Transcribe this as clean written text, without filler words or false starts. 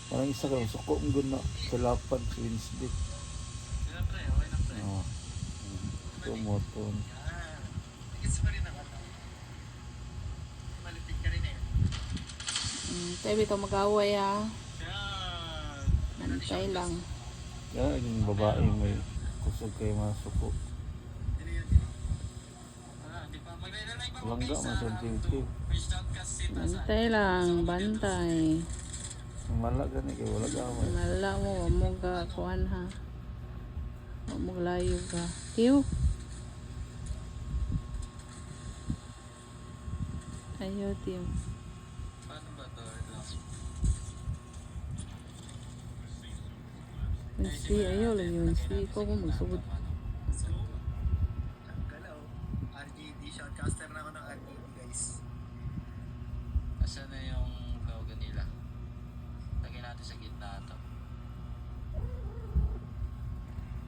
Parang isa ka, suko mo guna. Kalapan si Wednesday. Oo. Tumutun. Tayo bitaw mag-away ha. Nantay lang. Kaya yung babae may kusog kayo mga suko. Langga man sensitive. Bantay lang, bantay. Mala gani kay wala gaway. Mala mo, mo ka kuhan ha. Mo layo ka. Tiyo. Ayaw, tiyo. Paano ba to? Wednesday, ayaw lagi Wednesday. Ikaw kung magsugod.